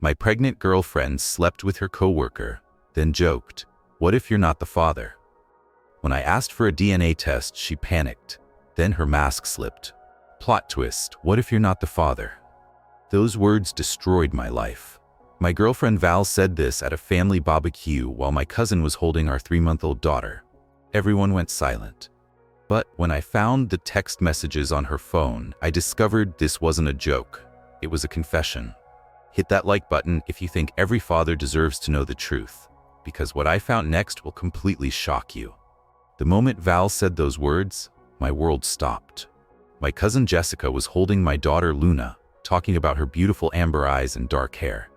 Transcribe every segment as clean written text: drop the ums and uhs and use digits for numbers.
My pregnant girlfriend slept with her coworker, then joked, "What if you're not the father?" When I asked for a DNA test, she panicked. Then her mask slipped. Plot twist, what if you're not the father? Those words destroyed my life. My girlfriend Val said this at a family barbecue while my cousin was holding our 3-month-old daughter. Everyone went silent. But when I found the text messages on her phone, I discovered this wasn't a joke. It was a confession. Hit that like button if you think every father deserves to know the truth, because what I found next will completely shock you. The moment Val said those words, my world stopped. My cousin Jessica was holding my daughter Luna, talking about her beautiful amber eyes and dark hair.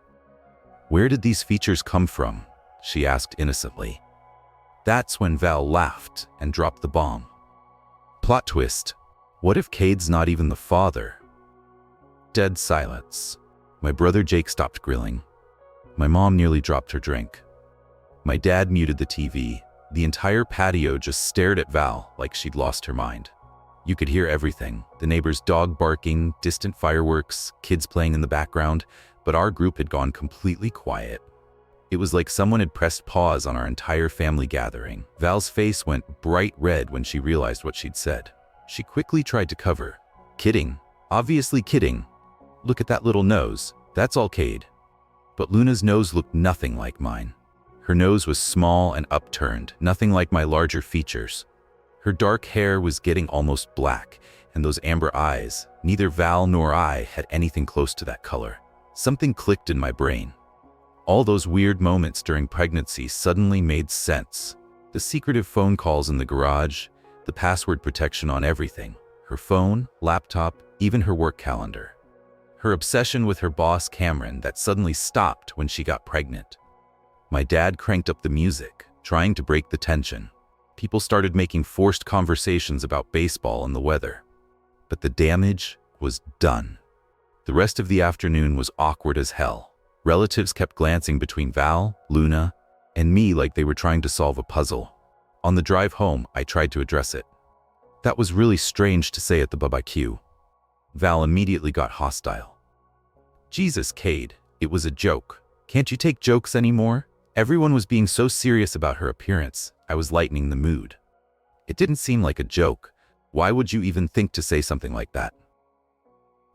"Where did these features come from?" she asked innocently. That's when Val laughed and dropped the bomb. Plot twist, what if Cade's not even the father? Dead silence. My brother Jake stopped grilling. My mom nearly dropped her drink. My dad muted the TV. The entire patio just stared at Val like she'd lost her mind. You could hear everything, the neighbor's dog barking, distant fireworks, kids playing in the background, but our group had gone completely quiet. It was like someone had pressed pause on our entire family gathering. Val's face went bright red when she realized what she'd said. She quickly tried to cover. "Kidding. Obviously kidding. Look at that little nose. That's all Cade." But Luna's nose looked nothing like mine. Her nose was small and upturned, nothing like my larger features. Her dark hair was getting almost black, and those amber eyes, neither Val nor I had anything close to that color. Something clicked in my brain. All those weird moments during pregnancy suddenly made sense. The secretive phone calls in the garage, the password protection on everything, her phone, laptop, even her work calendar. Her obsession with her boss Cameron that suddenly stopped when she got pregnant. My dad cranked up the music, trying to break the tension. People started making forced conversations about baseball and the weather. But the damage was done. The rest of the afternoon was awkward as hell. Relatives kept glancing between Val, Luna, and me like they were trying to solve a puzzle. On the drive home, I tried to address it. "That was really strange to say at the barbecue." Val immediately got hostile. "Jesus, Cade, it was a joke. Can't you take jokes anymore?" Everyone was being so serious about her appearance, I was lightening the mood. "It didn't seem like a joke. Why would you even think to say something like that?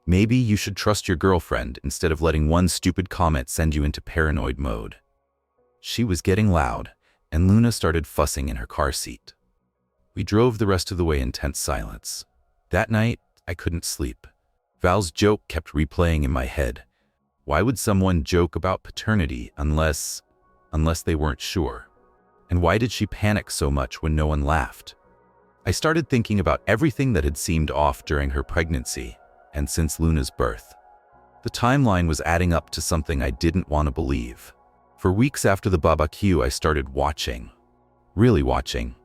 Maybe you should trust your girlfriend instead of letting one stupid comment send you into paranoid mode." She was getting loud, and Luna started fussing in her car seat. We drove the rest of the way in tense silence. That night, I couldn't sleep. Val's joke kept replaying in my head. Why would someone joke about paternity unless they weren't sure? And why did she panic so much when no one laughed? I started thinking about everything that had seemed off during her pregnancy and since Luna's birth. The timeline was adding up to something I didn't want to believe. For weeks after the barbecue, I started watching. Really watching.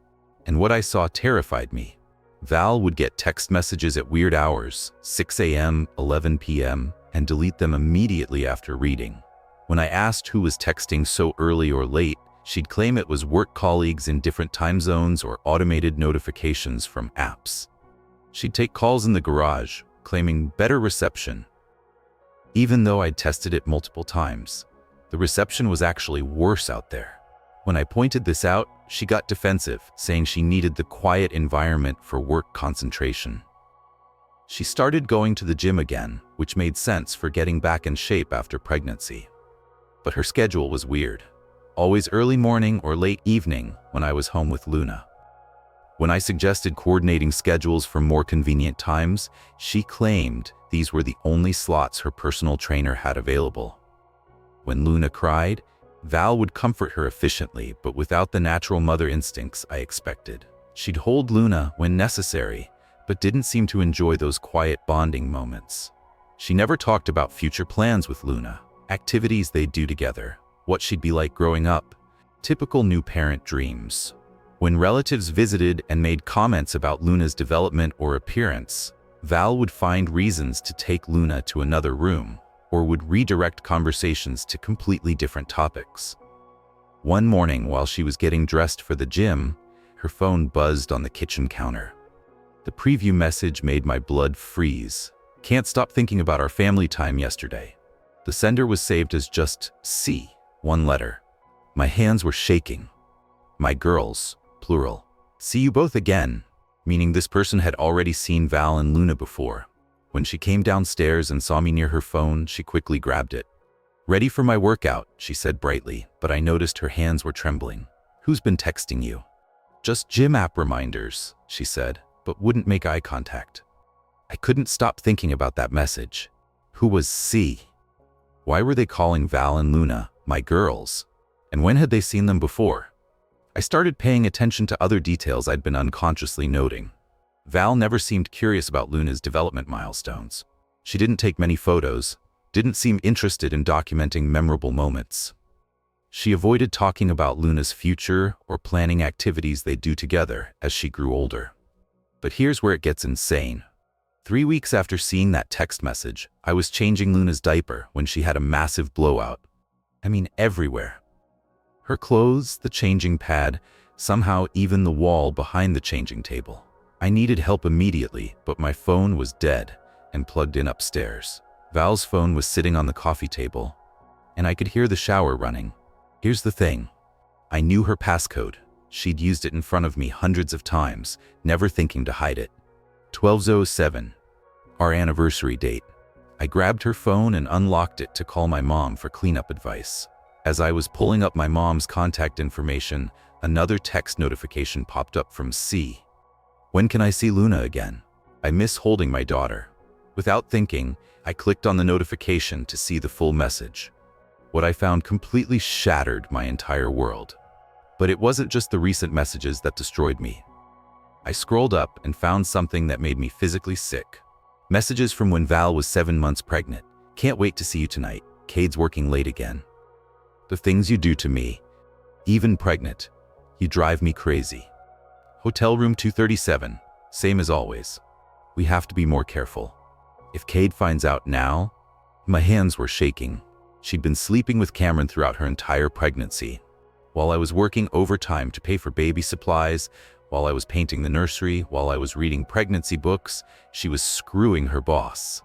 And what I saw terrified me. Val would get text messages at weird hours, 6 a.m., 11 p.m., and delete them immediately after reading. When I asked who was texting so early or late, she'd claim it was work colleagues in different time zones or automated notifications from apps. She'd take calls in the garage, claiming better reception. Even though I'd tested it multiple times, the reception was actually worse out there. When I pointed this out, she got defensive, saying she needed the quiet environment for work concentration. She started going to the gym again, which made sense for getting back in shape after pregnancy. But her schedule was weird. Always early morning or late evening when I was home with Luna. When I suggested coordinating schedules for more convenient times, she claimed these were the only slots her personal trainer had available. When Luna cried, Val would comfort her efficiently, but without the natural mother instincts I expected. She'd hold Luna when necessary, but didn't seem to enjoy those quiet bonding moments. She never talked about future plans with Luna, activities they'd do together, what she'd be like growing up. Typical new parent dreams. When relatives visited and made comments about Luna's development or appearance, Val would find reasons to take Luna to another room, or would redirect conversations to completely different topics. One morning, while she was getting dressed for the gym, her phone buzzed on the kitchen counter. The preview message made my blood freeze. "Can't stop thinking about our family time yesterday." The sender was saved as just C, one letter. My hands were shaking. My girls, plural. See you both again, meaning this person had already seen Val and Luna before. When she came downstairs and saw me near her phone, she quickly grabbed it. Ready for my workout, she said brightly, but I noticed her hands were trembling. Who's been texting you? Just gym app reminders, she said, but wouldn't make eye contact. I couldn't stop thinking about that message. Who was C? Why were they calling Val and Luna my girls? And when had they seen them before? I started paying attention to other details I'd been unconsciously noting. Val never seemed curious about Luna's development milestones. She didn't take many photos, didn't seem interested in documenting memorable moments. She avoided talking about Luna's future or planning activities they'd do together as she grew older. But here's where it gets insane. 3 weeks after seeing that text message, I was changing Luna's diaper when she had a massive blowout. I mean, everywhere. Her clothes, the changing pad, somehow even the wall behind the changing table. I needed help immediately, but my phone was dead and plugged in upstairs. Val's phone was sitting on the coffee table, and I could hear the shower running. Here's the thing. I knew her passcode. She'd used it in front of me hundreds of times, never thinking to hide it. 12:07, our anniversary date. I grabbed her phone and unlocked it to call my mom for cleanup advice. As I was pulling up my mom's contact information, another text notification popped up from C. When can I see Luna again? I miss holding my daughter. Without thinking, I clicked on the notification to see the full message. What I found completely shattered my entire world. But it wasn't just the recent messages that destroyed me. I scrolled up and found something that made me physically sick. Messages from when Val was 7 months pregnant. Can't wait to see you tonight. Cade's working late again. The things you do to me, even pregnant, you drive me crazy. Hotel room 237, same as always. We have to be more careful. If Cade finds out now, my hands were shaking. She'd been sleeping with Cameron throughout her entire pregnancy. While I was working overtime to pay for baby supplies, while I was painting the nursery, while I was reading pregnancy books, she was screwing her boss.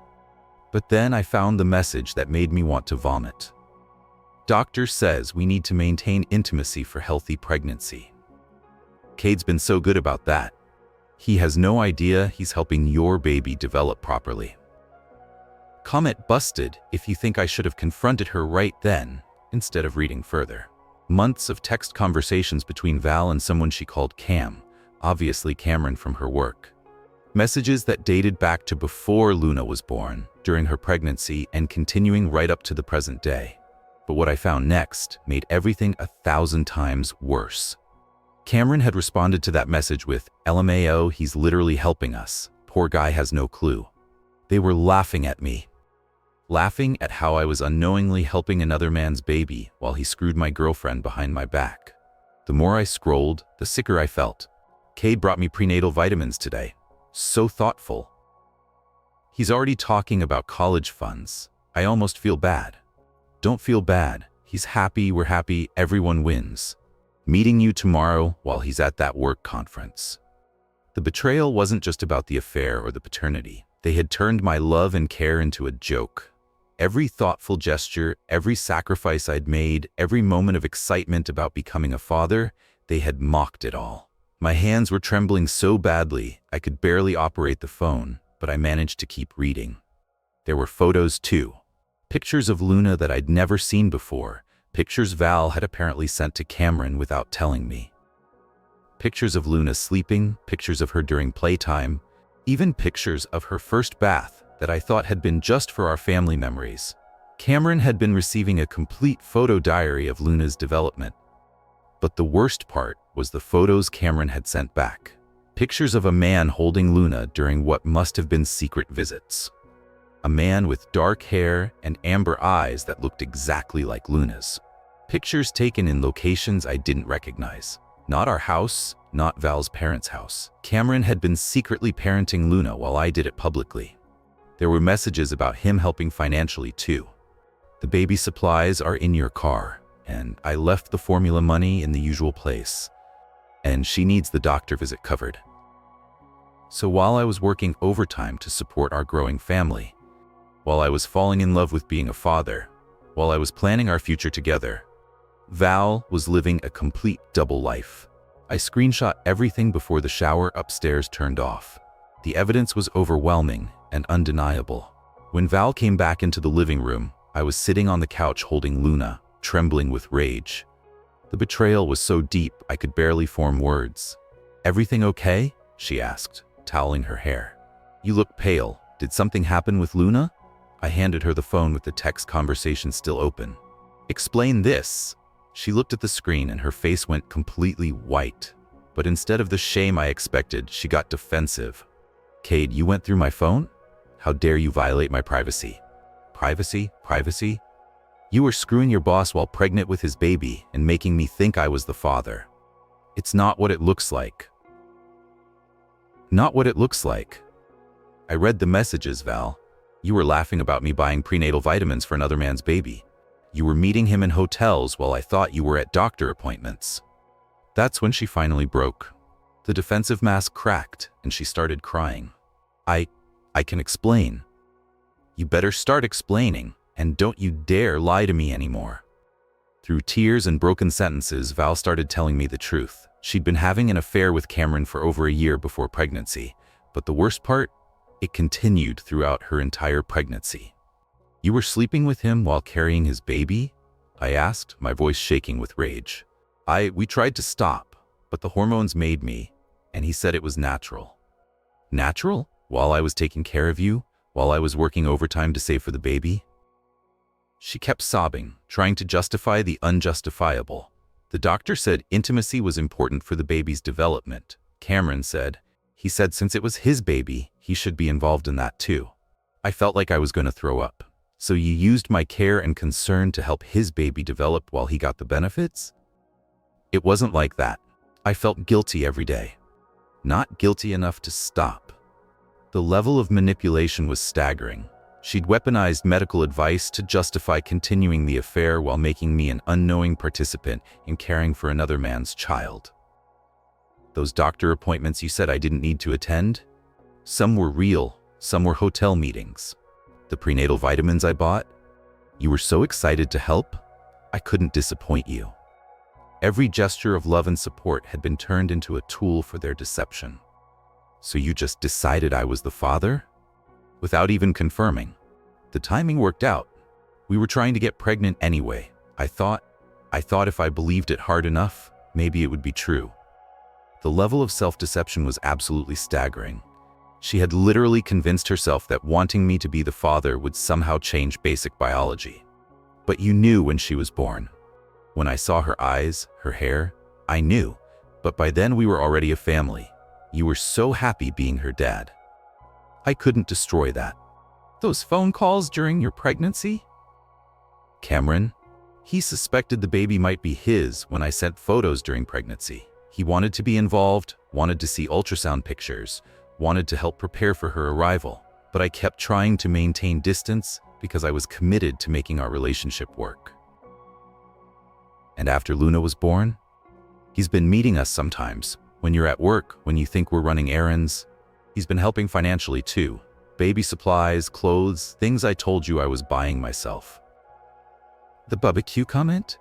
But then I found the message that made me want to vomit. Doctor says we need to maintain intimacy for healthy pregnancy. Cade's been so good about that. He has no idea he's helping your baby develop properly. Comment busted if you think I should have confronted her right then, instead of reading further. Months of text conversations between Val and someone she called Cam, obviously Cameron from her work. Messages that dated back to before Luna was born, during her pregnancy, and continuing right up to the present day. But what I found next made everything 1,000 times worse. Cameron had responded to that message with, "LMAO, he's literally helping us. Poor guy has no clue." They were laughing at me. Laughing at how I was unknowingly helping another man's baby while he screwed my girlfriend behind my back. The more I scrolled, the sicker I felt. Cade brought me prenatal vitamins today. So thoughtful. He's already talking about college funds. I almost feel bad. Don't feel bad. He's happy, we're happy, everyone wins. Meeting you tomorrow while he's at that work conference. The betrayal wasn't just about the affair or the paternity. They had turned my love and care into a joke. Every thoughtful gesture, every sacrifice I'd made, every moment of excitement about becoming a father, they had mocked it all. My hands were trembling so badly, I could barely operate the phone, but I managed to keep reading. There were photos too. Pictures of Luna that I'd never seen before. Pictures Val had apparently sent to Cameron without telling me. Pictures of Luna sleeping, pictures of her during playtime, even pictures of her first bath that I thought had been just for our family memories. Cameron had been receiving a complete photo diary of Luna's development. But the worst part was the photos Cameron had sent back. Pictures of a man holding Luna during what must have been secret visits. A man with dark hair and amber eyes that looked exactly like Luna's. Pictures taken in locations I didn't recognize. Not our house, not Val's parents' house. Cameron had been secretly parenting Luna while I did it publicly. There were messages about him helping financially too. The baby supplies are in your car, and I left the formula money in the usual place. And she needs the doctor visit covered. So while I was working overtime to support our growing family, while I was falling in love with being a father, while I was planning our future together. Val was living a complete double life. I screenshot everything before the shower upstairs turned off. The evidence was overwhelming and undeniable. When Val came back into the living room, I was sitting on the couch holding Luna, trembling with rage. The betrayal was so deep I could barely form words. "Everything okay?" she asked, toweling her hair. "You look pale. Did something happen with Luna?" I handed her the phone with the text conversation still open. "Explain this." She looked at the screen and her face went completely white. But instead of the shame I expected, she got defensive. "Cade, you went through my phone? How dare you violate my privacy?" "Privacy? Privacy? You were screwing your boss while pregnant with his baby and making me think I was the father. It's not what it looks like." "Not what it looks like." I read the messages, Val. You were laughing about me buying prenatal vitamins for another man's baby. You were meeting him in hotels while I thought you were at doctor appointments. That's when she finally broke. The defensive mask cracked and she started crying. I can explain." "You better start explaining, and don't you dare lie to me anymore." Through tears and broken sentences, Val started telling me the truth. She'd been having an affair with Cameron for over a year before pregnancy, but the worst part? It continued throughout her entire pregnancy. "You were sleeping with him while carrying his baby?" I asked, my voice shaking with rage. We tried to stop, but the hormones made me, and he said it was natural." "Natural? While I was taking care of you? While I was working overtime to save for the baby?" She kept sobbing, trying to justify the unjustifiable. The doctor said intimacy was important for the baby's development. Cameron said, he said since it was his baby, he should be involved in that too. I felt like I was going to throw up. "So you used my care and concern to help his baby develop while he got the benefits?" It wasn't like that. I felt guilty every day. Not guilty enough to stop. The level of manipulation was staggering. She'd weaponized medical advice to justify continuing the affair while making me an unknowing participant in caring for another man's child. Those doctor appointments you said I didn't need to attend? Some were real, some were hotel meetings. The prenatal vitamins I bought? You were so excited to help? I couldn't disappoint you. Every gesture of love and support had been turned into a tool for their deception. So you just decided I was the father? Without even confirming. The timing worked out. We were trying to get pregnant anyway. I thought if I believed it hard enough, maybe it would be true. The level of self-deception was absolutely staggering. She had literally convinced herself that wanting me to be the father would somehow change basic biology. But you knew when she was born. When I saw her eyes, her hair, I knew. But by then we were already a family. You were so happy being her dad. I couldn't destroy that. Those phone calls during your pregnancy? Cameron? He suspected the baby might be his when I sent photos during pregnancy. He wanted to be involved, wanted to see ultrasound pictures, wanted to help prepare for her arrival. But I kept trying to maintain distance because I was committed to making our relationship work. And after Luna was born, he's been meeting us sometimes. When you're at work, when you think we're running errands. He's been helping financially too. Baby supplies, clothes, things I told you I was buying myself. The barbecue comment?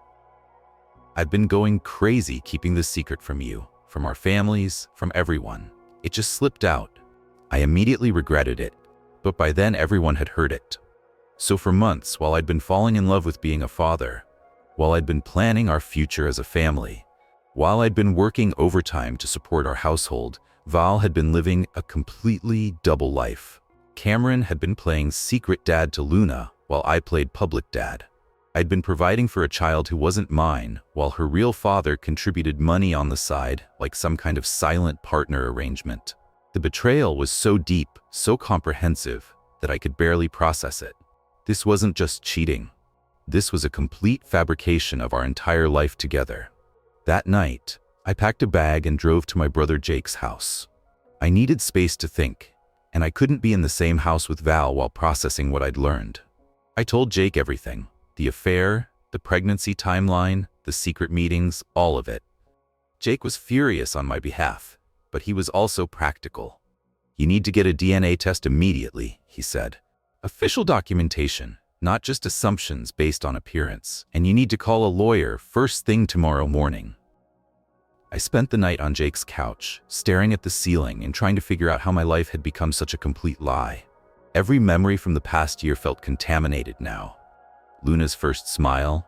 I've been going crazy keeping this secret from you, from our families, from everyone. It just slipped out. I immediately regretted it, but by then everyone had heard it. So for months, while I'd been falling in love with being a father, while I'd been planning our future as a family, while I'd been working overtime to support our household, Val had been living a completely double life. Cameron had been playing secret dad to Luna while I played public dad. I'd been providing for a child who wasn't mine, while her real father contributed money on the side like some kind of silent partner arrangement. The betrayal was so deep, so comprehensive, that I could barely process it. This wasn't just cheating. This was a complete fabrication of our entire life together. That night, I packed a bag and drove to my brother Jake's house. I needed space to think, and I couldn't be in the same house with Val while processing what I'd learned. I told Jake everything. The affair, the pregnancy timeline, the secret meetings, all of it. Jake was furious on my behalf, but he was also practical. "You need to get a DNA test immediately," he said. "Official documentation. not just assumptions based on appearance, and you need to call a lawyer first thing tomorrow morning. I spent the night on Jake's couch, staring at the ceiling and trying to figure out how my life had become such a complete lie. Every memory from the past year felt contaminated now. Luna's first smile,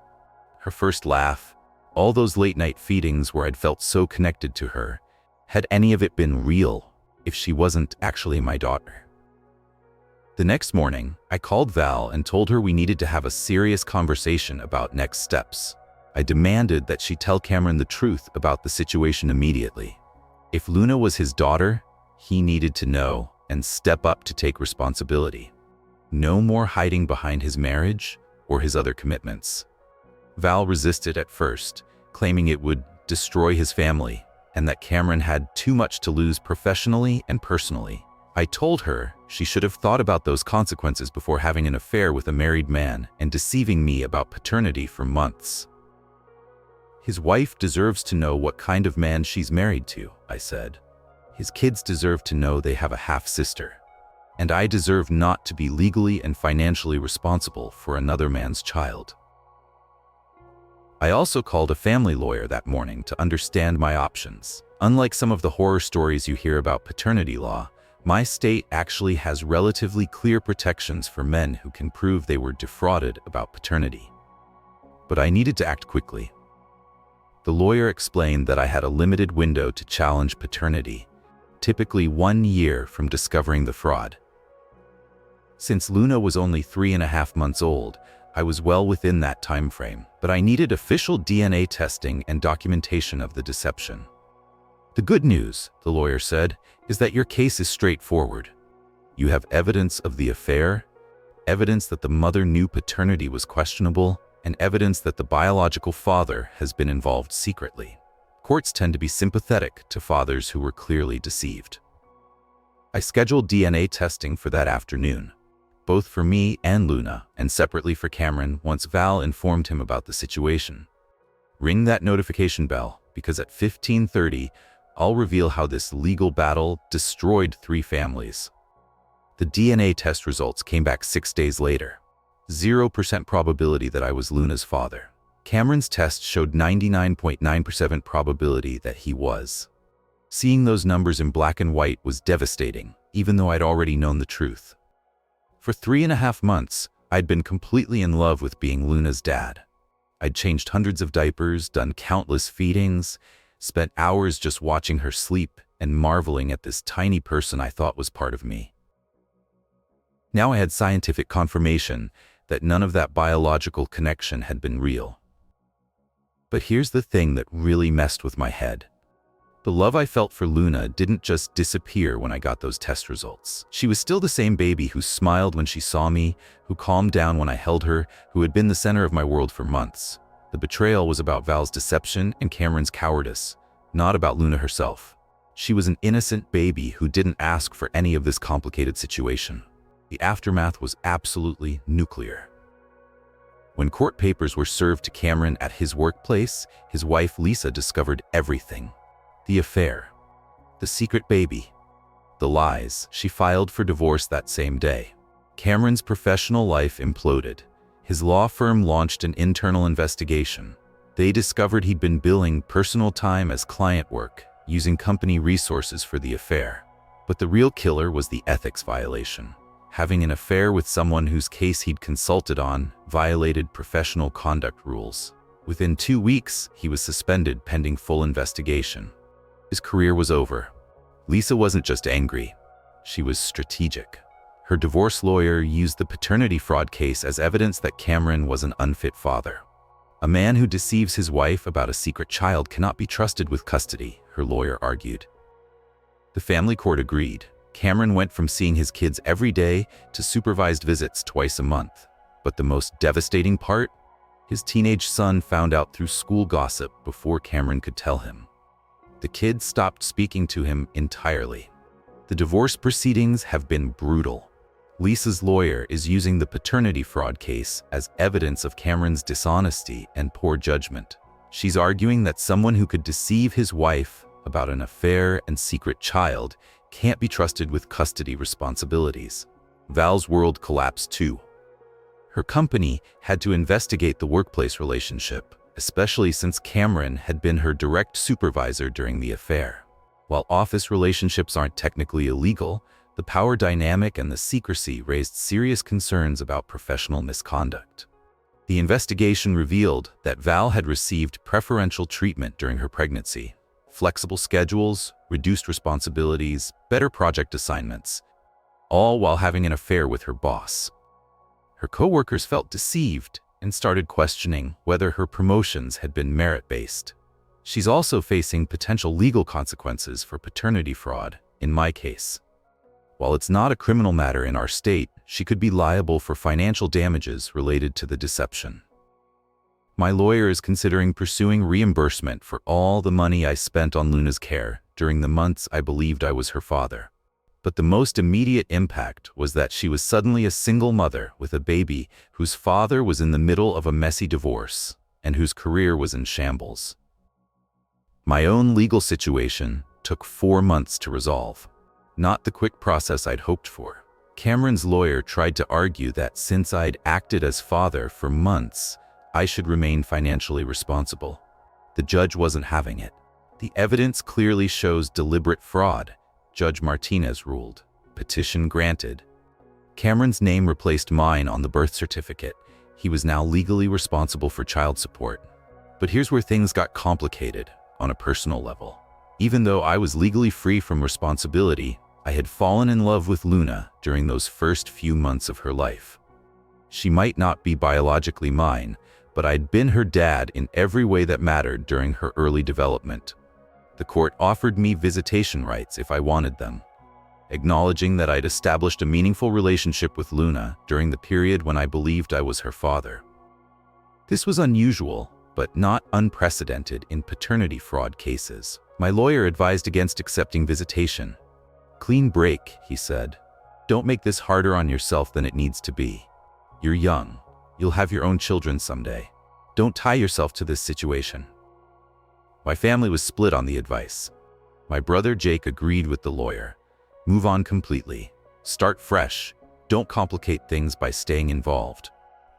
her first laugh, all those late-night feedings where I'd felt so connected to her. Had any of it been real if she wasn't actually my daughter? The next morning, I called Val and told her we needed to have a serious conversation about next steps. I demanded that she tell Cameron the truth about the situation immediately. If Luna was his daughter, he needed to know and step up to take responsibility. No more hiding behind his marriage or his other commitments. Val resisted at first, claiming it would destroy his family and that Cameron had too much to lose professionally and personally. I told her she should have thought about those consequences before having an affair with a married man and deceiving me about paternity for months. His wife deserves to know what kind of man she's married to, I said. His kids deserve to know they have a half-sister. And I deserve not to be legally and financially responsible for another man's child. I also called a family lawyer that morning to understand my options. Unlike some of the horror stories you hear about paternity law, my state actually has relatively clear protections for men who can prove they were defrauded about paternity. But I needed to act quickly. The lawyer explained that I had a limited window to challenge paternity, typically 1 year from discovering the fraud. Since Luna was only 3.5 months old, I was well within that time frame, but I needed official DNA testing and documentation of the deception. The good news, the lawyer said, is that your case is straightforward. You have evidence of the affair, evidence that the mother knew paternity was questionable, and evidence that the biological father has been involved secretly. Courts tend to be sympathetic to fathers who were clearly deceived. I scheduled DNA testing for that afternoon, both for me and Luna, and separately for Cameron once Val informed him about the situation. Ring that notification bell, because at 15:30, I'll reveal how this legal battle destroyed 3 families. The DNA test results came back 6 days later. 0% probability that I was Luna's father. Cameron's test showed 99.9% probability that he was. Seeing those numbers in black and white was devastating, even though I'd already known the truth. For 3.5 months, I'd been completely in love with being Luna's dad. I'd changed hundreds of diapers, done countless feedings, spent hours just watching her sleep and marveling at this tiny person I thought was part of me. Now I had scientific confirmation that none of that biological connection had been real. But here's the thing that really messed with my head. The love I felt for Luna didn't just disappear when I got those test results. She was still the same baby who smiled when she saw me, who calmed down when I held her, who had been the center of my world for months. The betrayal was about Val's deception and Cameron's cowardice, not about Luna herself. She was an innocent baby who didn't ask for any of this complicated situation. The aftermath was absolutely nuclear. When court papers were served to Cameron at his workplace, his wife Lisa discovered everything. The affair, the secret baby, the lies. She filed for divorce that same day. Cameron's professional life imploded. His law firm launched an internal investigation. They discovered he'd been billing personal time as client work, using company resources for the affair. But the real killer was the ethics violation. Having an affair with someone whose case he'd consulted on violated professional conduct rules. Within 2 weeks, he was suspended pending full investigation. His career was over. Lisa wasn't just angry, she was strategic. Her divorce lawyer used the paternity fraud case as evidence that Cameron was an unfit father. A man who deceives his wife about a secret child cannot be trusted with custody, her lawyer argued. The family court agreed. Cameron went from seeing his kids every day to supervised visits twice a month. But the most devastating part? His teenage son found out through school gossip before Cameron could tell him. The kid stopped speaking to him entirely. The divorce proceedings have been brutal. Lisa's lawyer is using the paternity fraud case as evidence of Cameron's dishonesty and poor judgment. She's arguing that someone who could deceive his wife about an affair and secret child can't be trusted with custody responsibilities. Val's world collapsed too. Her company had to investigate the workplace relationship, especially since Cameron had been her direct supervisor during the affair. While office relationships aren't technically illegal, the power dynamic and the secrecy raised serious concerns about professional misconduct. The investigation revealed that Val had received preferential treatment during her pregnancy: flexible schedules, reduced responsibilities, better project assignments, all while having an affair with her boss. Her coworkers felt deceived and started questioning whether her promotions had been merit-based. She's also facing potential legal consequences for paternity fraud, in my case. While it's not a criminal matter in our state, she could be liable for financial damages related to the deception. My lawyer is considering pursuing reimbursement for all the money I spent on Luna's care during the months I believed I was her father. But the most immediate impact was that she was suddenly a single mother with a baby whose father was in the middle of a messy divorce and whose career was in shambles. My own legal situation took 4 months to resolve. Not the quick process I'd hoped for. Cameron's lawyer tried to argue that since I'd acted as father for months, I should remain financially responsible. The judge wasn't having it. The evidence clearly shows deliberate fraud, Judge Martinez ruled. Petition granted. Cameron's name replaced mine on the birth certificate. He was now legally responsible for child support. But here's where things got complicated on a personal level. Even though I was legally free from responsibility, I had fallen in love with Luna during those first few months of her life. She might not be biologically mine, but I'd been her dad in every way that mattered during her early development. The court offered me visitation rights if I wanted them, acknowledging that I'd established a meaningful relationship with Luna during the period when I believed I was her father. This was unusual, but not unprecedented in paternity fraud cases. My lawyer advised against accepting visitation. "Clean break," he said. "Don't make this harder on yourself than it needs to be. You're young. You'll have your own children someday. Don't tie yourself to this situation." My family was split on the advice. My brother Jake agreed with the lawyer. Move on completely. Start fresh. Don't complicate things by staying involved.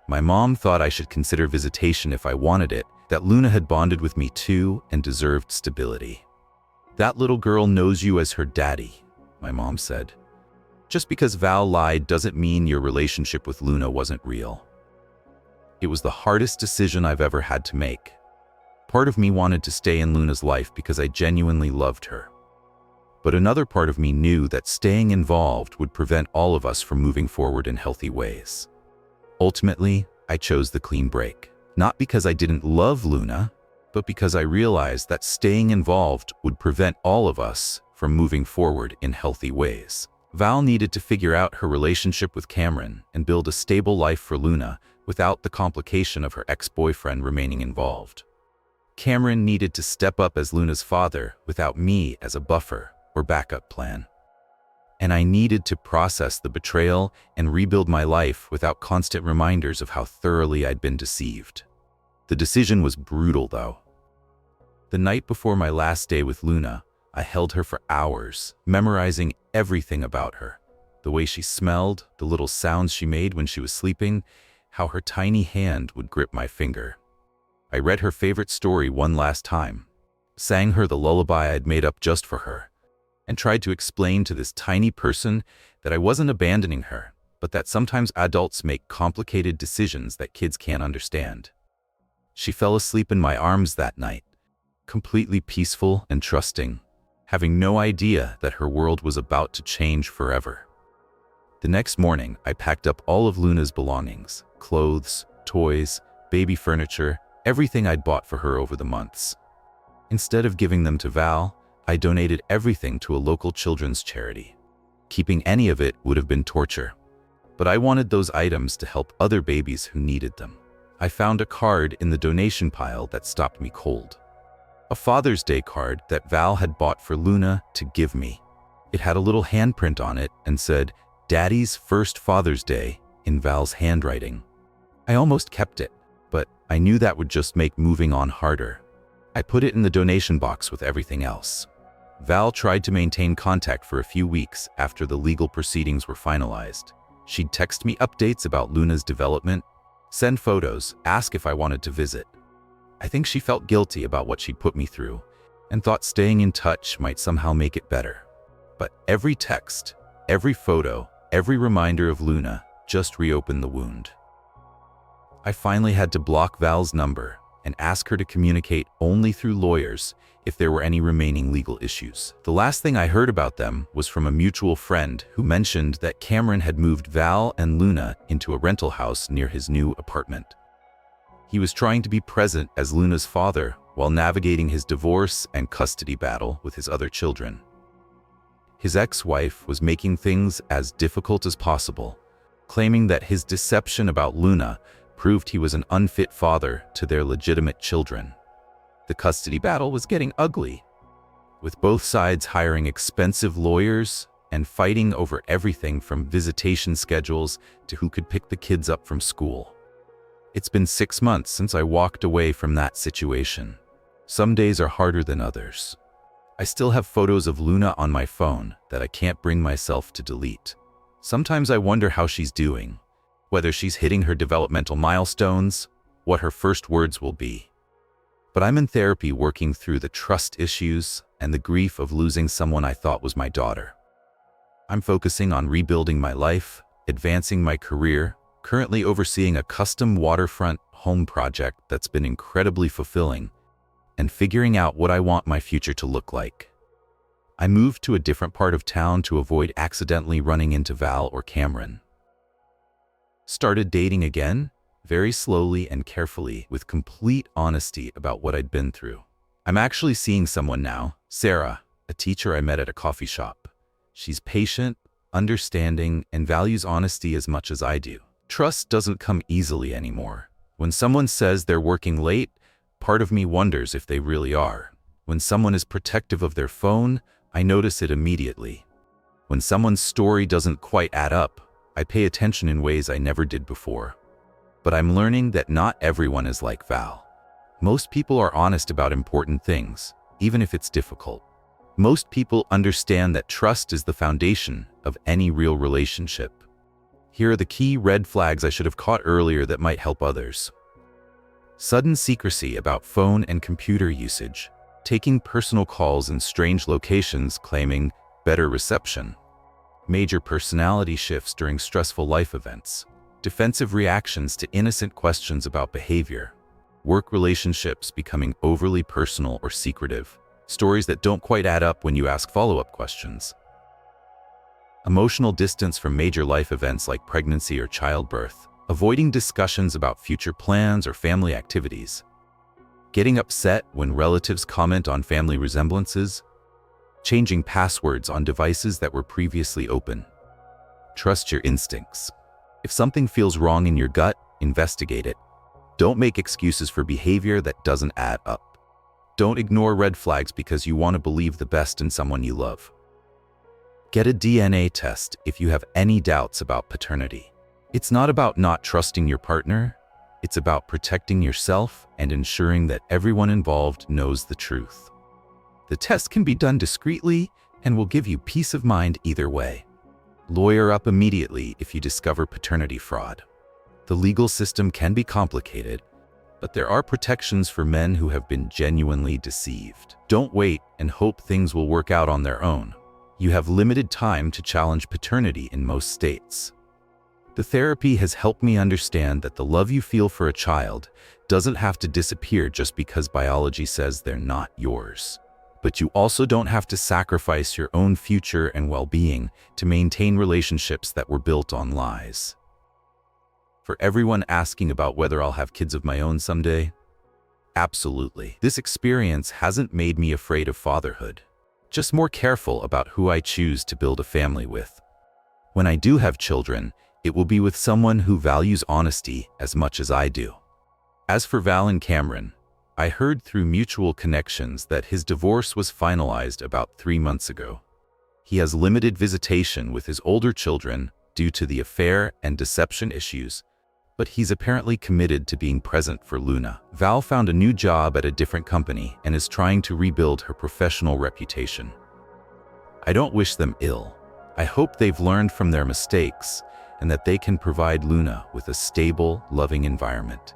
My mom thought I should consider visitation if I wanted it, that Luna had bonded with me too and deserved stability. "That little girl knows you as her daddy," my mom said. "Just because Val lied doesn't mean your relationship with Luna wasn't real." It was the hardest decision I've ever had to make. Part of me wanted to stay in Luna's life because I genuinely loved her. But another part of me knew that staying involved would prevent all of us from moving forward in healthy ways. Ultimately, I chose the clean break. Not because I didn't love Luna, but because I realized that staying involved would prevent all of us from moving forward in healthy ways. Val needed to figure out her relationship with Cameron and build a stable life for Luna without the complication of her ex-boyfriend remaining involved. Cameron needed to step up as Luna's father without me as a buffer or backup plan. And I needed to process the betrayal and rebuild my life without constant reminders of how thoroughly I'd been deceived. The decision was brutal, though. The night before my last day with Luna, I held her for hours, memorizing everything about her. The way she smelled, the little sounds she made when she was sleeping, how her tiny hand would grip my finger. I read her favorite story one last time, sang her the lullaby I'd made up just for her, and tried to explain to this tiny person that I wasn't abandoning her, but that sometimes adults make complicated decisions that kids can't understand. She fell asleep in my arms that night, completely peaceful and trusting, having no idea that her world was about to change forever. The next morning, I packed up all of Luna's belongings, clothes, toys, baby furniture, everything I'd bought for her over the months. Instead of giving them to Val, I donated everything to a local children's charity. Keeping any of it would have been torture. But I wanted those items to help other babies who needed them. I found a card in the donation pile that stopped me cold. A Father's Day card that Val had bought for Luna to give me. It had a little handprint on it and said, "Daddy's first Father's Day," in Val's handwriting. I almost kept it, but I knew that would just make moving on harder. I put it in the donation box with everything else. Val tried to maintain contact for a few weeks after the legal proceedings were finalized. She'd text me updates about Luna's development, send photos, ask if I wanted to visit. I think she felt guilty about what she'd put me through and thought staying in touch might somehow make it better. But every text, every photo, every reminder of Luna just reopened the wound. I finally had to block Val's number and ask her to communicate only through lawyers if there were any remaining legal issues. The last thing I heard about them was from a mutual friend who mentioned that Cameron had moved Val and Luna into a rental house near his new apartment. He was trying to be present as Luna's father while navigating his divorce and custody battle with his other children. His ex-wife was making things as difficult as possible, claiming that his deception about Luna proved he was an unfit father to their legitimate children. The custody battle was getting ugly, with both sides hiring expensive lawyers and fighting over everything from visitation schedules to who could pick the kids up from school. It's been 6 months since I walked away from that situation. Some days are harder than others. I still have photos of Luna on my phone that I can't bring myself to delete. Sometimes I wonder how she's doing, whether she's hitting her developmental milestones, what her first words will be. But I'm in therapy working through the trust issues and the grief of losing someone I thought was my daughter. I'm focusing on rebuilding my life, advancing my career, currently overseeing a custom waterfront home project that's been incredibly fulfilling, and figuring out what I want my future to look like. I moved to a different part of town to avoid accidentally running into Val or Cameron. Started dating again, very slowly and carefully, with complete honesty about what I'd been through. I'm actually seeing someone now, Sarah, a teacher I met at a coffee shop. She's patient, understanding, and values honesty as much as I do. Trust doesn't come easily anymore. When someone says they're working late, part of me wonders if they really are. When someone is protective of their phone, I notice it immediately. When someone's story doesn't quite add up, I pay attention in ways I never did before. But I'm learning that not everyone is like Val. Most people are honest about important things, even if it's difficult. Most people understand that trust is the foundation of any real relationship. Here are the key red flags I should have caught earlier that might help others. Sudden secrecy about phone and computer usage, taking personal calls in strange locations claiming better reception, major personality shifts during stressful life events, defensive reactions to innocent questions about behavior, work relationships becoming overly personal or secretive, stories that don't quite add up when you ask follow-up questions, emotional distance from major life events like pregnancy or childbirth, avoiding discussions about future plans or family activities, getting upset when relatives comment on family resemblances, changing passwords on devices that were previously open. Trust your instincts. If something feels wrong in your gut, investigate it. Don't make excuses for behavior that doesn't add up. Don't ignore red flags because you want to believe the best in someone you love. Get a DNA test if you have any doubts about paternity. It's not about not trusting your partner. It's about protecting yourself and ensuring that everyone involved knows the truth. The test can be done discreetly and will give you peace of mind either way. Lawyer up immediately if you discover paternity fraud. The legal system can be complicated, but there are protections for men who have been genuinely deceived. Don't wait and hope things will work out on their own. You have limited time to challenge paternity in most states. The therapy has helped me understand that the love you feel for a child doesn't have to disappear just because biology says they're not yours. But you also don't have to sacrifice your own future and well-being to maintain relationships that were built on lies. For everyone asking about whether I'll have kids of my own someday, absolutely. This experience hasn't made me afraid of fatherhood, just more careful about who I choose to build a family with. When I do have children, it will be with someone who values honesty as much as I do. As for Val and Cameron, I heard through mutual connections that his divorce was finalized about 3 months ago. He has limited visitation with his older children due to the affair and deception issues, but he's apparently committed to being present for Luna. Val found a new job at a different company and is trying to rebuild her professional reputation. I don't wish them ill. I hope they've learned from their mistakes and that they can provide Luna with a stable, loving environment.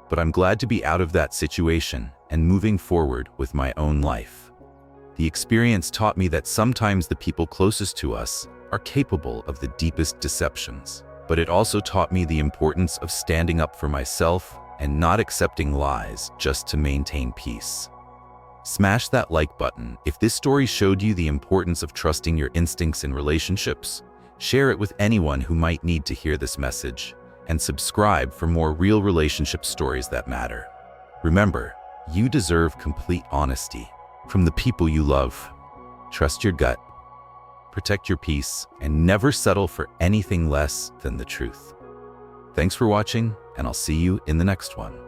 But I'm glad to be out of that situation and moving forward with my own life. The experience taught me that sometimes the people closest to us are capable of the deepest deceptions. But it also taught me the importance of standing up for myself and not accepting lies just to maintain peace. Smash that like button if this story showed you the importance of trusting your instincts in relationships. Share it with anyone who might need to hear this message, and subscribe for more real relationship stories that matter. Remember, you deserve complete honesty from the people you love. Trust your gut, protect your peace, and never settle for anything less than the truth. Thanks for watching, and I'll see you in the next one.